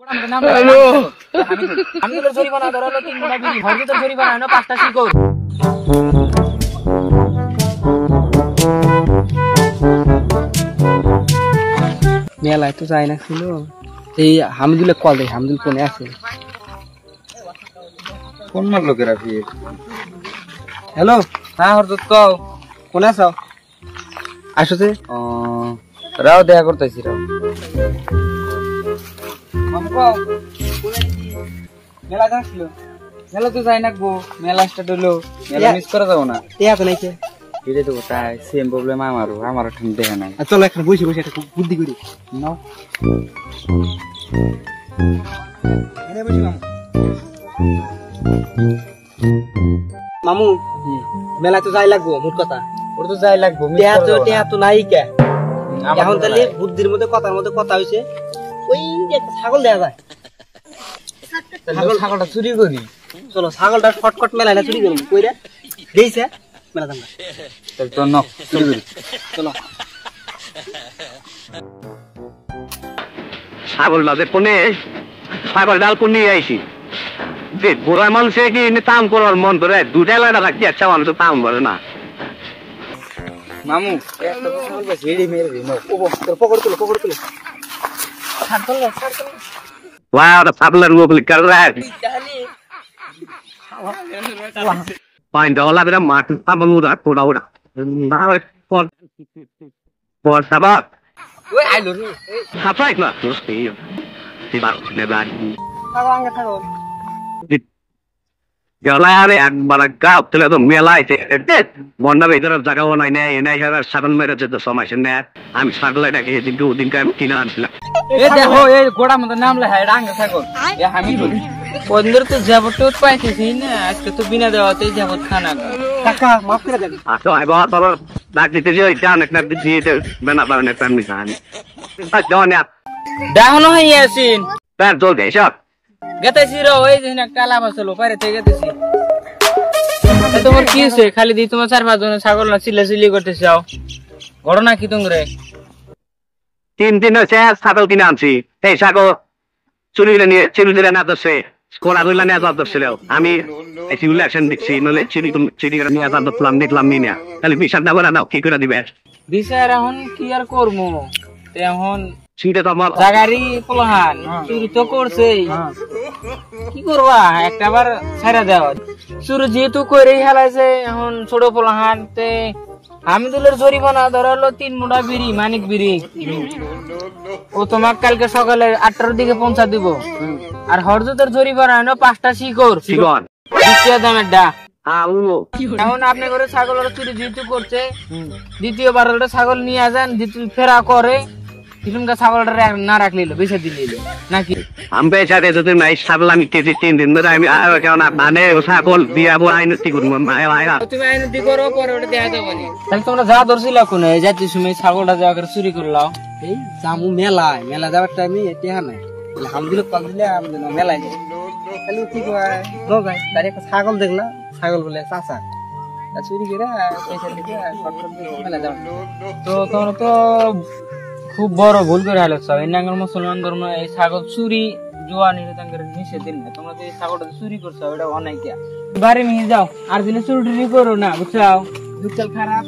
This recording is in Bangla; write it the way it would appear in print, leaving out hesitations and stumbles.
হ্যালো আমি তোর জরিমানা ধরালো 3 গুণা বিড়ি ঘরে তোর জরিমানা না 5টা শিকড় মেলায় তো যাই না ছিল এই হামিদুলে কল দেয় হামিদুল কোনে আছে কোন মার লোকেরা ফির হ্যালো হ্যাঁ হরদত কও কোনে আছো আসতে রাও দেখা করতেছি রাও মামু কও কোনে মেলা যাচ্ছিল মেলা তো যাই না গো মেলা স্টার্ট হলো মেলা মিস করা যাবো না টিয়া তো নাইছে এটা তো তাই সেম প্রবলেম আমারও ঠিক দেখে নাই চলো এখন বসে বসে একটা বুদ্ধি করি নাও এনে বসে মামু মেলা তো যাই লাগবো মোট কথা ওর তো যাই লাগবো টিয়া তো নাই কে এখন তাহলে বুদ্ধির মধ্যে কথার মধ্যে কথা হইছে ওই যে একটা ছাগল দেয়া যায় ছাগলটা চুরি করি চলো ছাগলটা শর্টকাট মেলা না চুরি করি কইরা দেইছে মেলা দাম তাহলে তো নক চুরি করি চলো ছাগলটা যে কোনে ছাগল ডাল কোনে আইছি যে বুড়া মানুষে কি তাম করার মন ধরে দুটা লাইটা রাখি আচ্ছা মানুষ তাম বলে না মামু একটা তো ছাগল পাইছি এড়ি মেরে দিই নক তোর পকড় তুলো Wow, the popular movie correct. Find all of them, Martin. I'm a little put out. Now it's for Sabbath. ওই আইলো রে Half right now. See you. See about never. থাকো Galare and Baraka to let them realize it. One of the Jago and I have 7 minutes at the summation there. I'm struggling again to do the kind of এ দেখো এই গোড়া মত নাম লেখা রাঙ্গা ছাগল এ হামিদুল বন্ধুর তো যাবত পাইতেছি না আজকে তো বিনা দেওয়াতেই যাবত খানা কাকা মাফ করে দেন So I bought all of that. Did you down at the theater? When I found a family time. But don't have ডাহনো হইয়াছিন that's all day shop. গেতেছি রে ওই যে না কালা বসলো পারে থেকে গেতেছি তোমার কি হইছে খালি দি তোমার 4-5 জন ছাগল না চিল্লাচিল্লি করতেছ যাও ঘটনা কি তোমরে 3 দিন হচ্ছে ছাগল কিনে আনছি এই ছাগল চুরি না ধরছে কোলা ধরলে নিয়ে যাওয়া ধরছিল আমি ইলেকশন দিচ্ছি নলে চুরি করে নিয়ে যাওয়া ধরলাম দেখলাম নিয়ে তাহলে বিচার না বলে নাও কি করে দিবে বিচার এখন কি আর করবো এখন সেটা তো আমার জাগারি পোলাহান চুরি তো করছেই কি করবা একটা বার ছাড়া দেওয়া চুরি যেহেতু করে হেলাইছে এখন ছোট পোলাহান তে হামিদুলের জরিমানা ধরালো 3 মুঠা বিড়ি মানিক বিড়ি ও তোমাক কালকে সকালে 8টার দিকে পৌঁছা দিব আর হরজতের জরিমানা হলো 5টা শিকড় দ্বিতীয় দামের ডা এখন আপনি করে ছাগলের চুরি যেহেতু করছে দ্বিতীয়বার ছাগল নিয়ে যান দ্বিতীয় ফেরা করে কিছুনকা ছাগলটা না রাখলিল বেঁচে দিলিল নাকি আমি বেচারে যদি নাই ছাগল আমি 3 দিন ধরে আমি কেন মানে ছাগল দিয়াবো আইনতি করবো তুমি আইনতি করো পরে ওটা দেয়া যাবে না তাহলে তোমরা যা ধরছিলা কোনে যাচ্ছি সময় ছাগলটা যাওয়া করে চুরি করলাও এই জামু মেলা যাওয়ার টাইমে টেহা নাই আলহামদুলিল্লাহ কল দিলে আমরা মেলায় যাই তাহলে কি কয় গাই তার একটা ছাগল দেখলা ছাগল বলে চাচা চুরি করে পয়সা দিকে শর্টকাট মেলা যাও তো তোমরা তো খুব বড় ভুল করে হালো সব এই নাঙ্গল মুসলমান ধর্ম এই ছাগল চুরি জুয়া নিষেধাজ্ঞার নিষেধ না তোমরা তো এই ছাগলটা চুরি করছো এটা অনেক বাড়ি নিয়ে যাও আর দিনে চুরি করো না বুঝছো দুধ খারাপ